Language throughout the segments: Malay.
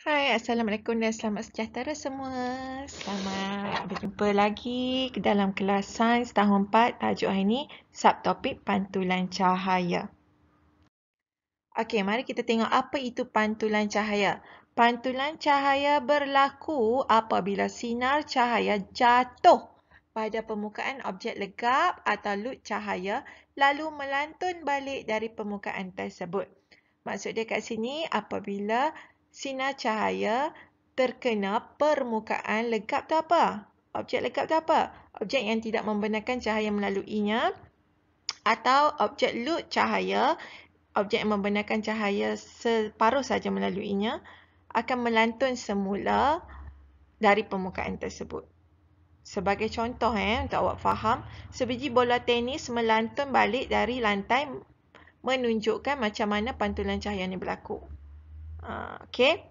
Hai, Assalamualaikum dan selamat sejahtera semua. Selamat berjumpa lagi dalam kelas Sains tahun 4. Tajuk hari ini, subtopik pantulan cahaya. Okey, mari kita tengok apa itu pantulan cahaya. Pantulan cahaya berlaku apabila sinar cahaya jatuh pada permukaan objek legap atau lut cahaya lalu melantun balik dari permukaan tersebut. Maksud dia kat sini apabila sinar cahaya terkena permukaan legap tu apa? Objek legap tu apa? Objek yang tidak membenarkan cahaya melaluinya atau objek lut cahaya, objek yang membenarkan cahaya separuh saja melaluinya akan melantun semula dari permukaan tersebut. Sebagai contoh untuk awak faham, sebiji bola tenis melantun balik dari lantai menunjukkan macam mana pantulan cahaya ini berlaku. Okey.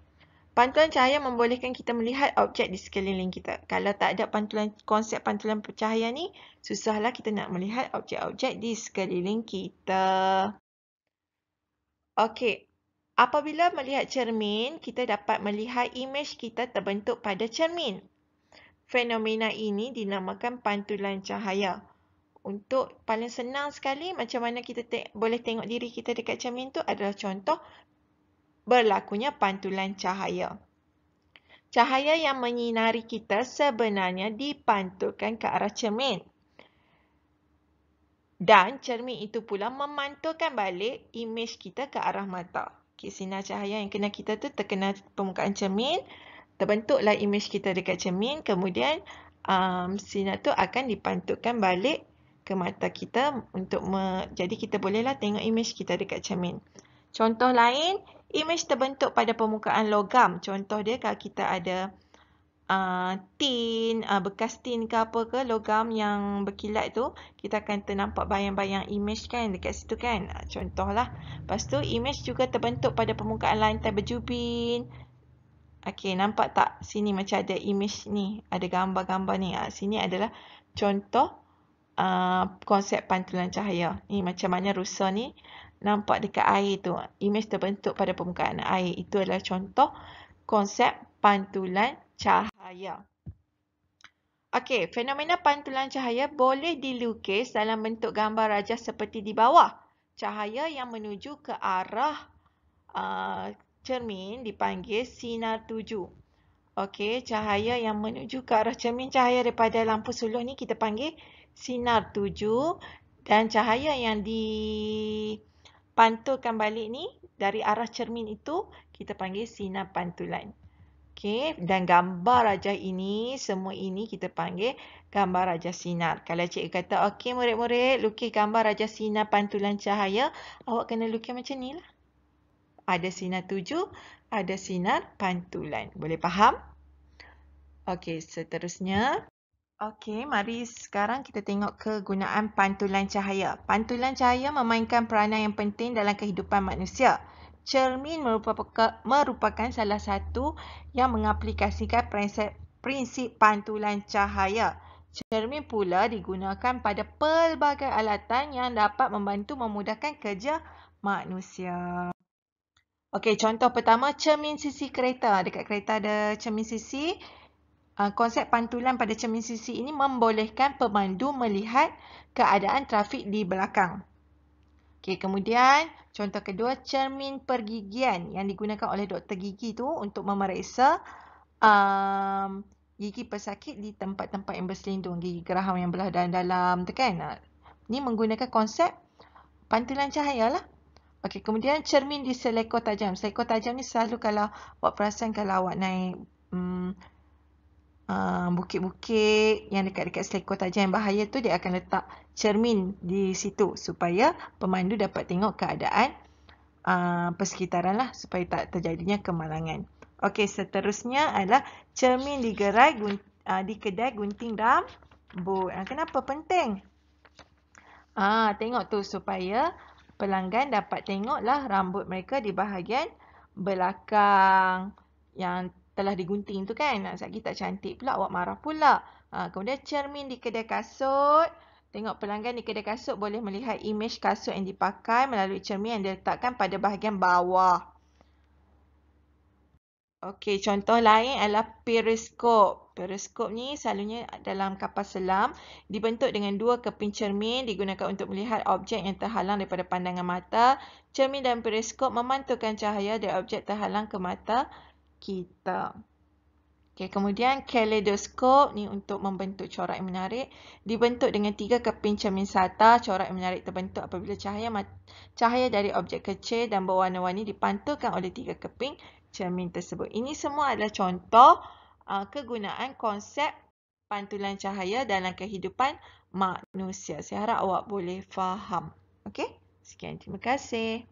Pantulan cahaya membolehkan kita melihat objek di sekeliling kita. Kalau tak ada konsep pantulan cahaya ni, susahlah kita nak melihat objek-objek di sekeliling kita. Okey. Apabila melihat cermin, kita dapat melihat imej kita terbentuk pada cermin. Fenomena ini dinamakan pantulan cahaya. Untuk paling senang sekali, macam mana kita boleh tengok diri kita dekat cermin tu adalah contoh berlakunya pantulan cahaya. Cahaya yang menyinari kita sebenarnya dipantulkan ke arah cermin. Dan cermin itu pula memantulkan balik imej kita ke arah mata. Okay, sinar cahaya yang kena kita tu terkena permukaan cermin, terbentuklah imej kita dekat cermin, kemudian sinar tu akan dipantulkan balik ke mata kita untuk jadi kita bolehlah tengok imej kita dekat cermin. Contoh lain, imej terbentuk pada permukaan logam. Contoh dia kalau kita ada tin, bekas tin ke apa ke, logam yang berkilat tu, kita akan ternampak bayang-bayang imej kan dekat situ kan. Contohlah. Lepas tu, imej juga terbentuk pada permukaan lantai berjubin. Okey, nampak tak? Sini macam ada imej ni, ada gambar-gambar ni. Sini adalah contoh konsep pantulan cahaya. Ni macam mana rusa ni nampak dekat air tu. Imej terbentuk pada permukaan air. Itu adalah contoh konsep pantulan cahaya. Okey, fenomena pantulan cahaya boleh dilukis dalam bentuk gambar rajah seperti di bawah. Cahaya yang menuju ke arah cermin dipanggil sinar tuju. Okey, cahaya yang menuju ke arah cermin, cahaya daripada lampu suluh ni kita panggil sinar tuju. Dan cahaya yang dipantulkan balik ni dari arah cermin itu kita panggil sinar pantulan. Okey, dan gambar rajah ini, semua ini kita panggil gambar rajah sinar. Kalau cikgu kata, okey murid-murid, lukis gambar rajah sinar pantulan cahaya, awak kena lukis macam ni lah. Ada sinar tuju, ada sinar pantulan. Boleh faham? Okey, seterusnya. Okey, mari sekarang kita tengok kegunaan pantulan cahaya. Pantulan cahaya memainkan peranan yang penting dalam kehidupan manusia. Cermin merupakan salah satu yang mengaplikasikan prinsip pantulan cahaya. Cermin pula digunakan pada pelbagai alatan yang dapat membantu memudahkan kerja manusia. Okey, contoh pertama, cermin sisi kereta. Dekat kereta ada cermin sisi. Konsep pantulan pada cermin sisi ini membolehkan pemandu melihat keadaan trafik di belakang. Okey, kemudian contoh kedua, cermin pergigian yang digunakan oleh doktor gigi tu untuk memeriksa gigi pesakit di tempat-tempat yang berselindung, gigi geraham yang belah dalam-dalam tu kan. Ini menggunakan konsep pantulan cahaya lah. Okey, kemudian cermin di selekor tajam. Selekor tajam ni selalu kalau awak perasan kalau awak naik bukit-bukit yang dekat-dekat selekor tajam yang bahaya tu, dia akan letak cermin di situ supaya pemandu dapat tengok keadaan persekitaran lah supaya tak terjadinya kemalangan. Okey, seterusnya adalah cermin di kedai gunting rambut. Kenapa penting? Tengok tu supaya pelanggan dapat tengoklah rambut mereka di bahagian belakang yang telah digunting tu kan. Sekali tak cantik pula, awak marah pula. Kemudian cermin di kedai kasut. Tengok pelanggan di kedai kasut boleh melihat imej kasut yang dipakai melalui cermin yang diletakkan pada bahagian bawah. Okey, contoh lain adalah periskop. Periskop ni selalunya dalam kapal selam dibentuk dengan dua keping cermin digunakan untuk melihat objek yang terhalang daripada pandangan mata. Cermin dan periskop memantulkan cahaya dari objek terhalang ke mata kita. Okey, kemudian kaleidoskop ni untuk membentuk corak yang menarik. Dibentuk dengan tiga keping cermin sata. Corak yang menarik terbentuk apabila cahaya dari objek kecil dan berwarna-warni dipantulkan oleh tiga keping cermin tersebut. Ini semua adalah contoh kegunaan konsep pantulan cahaya dalam kehidupan manusia. Saya harap awak boleh faham. Okey? Sekian, terima kasih.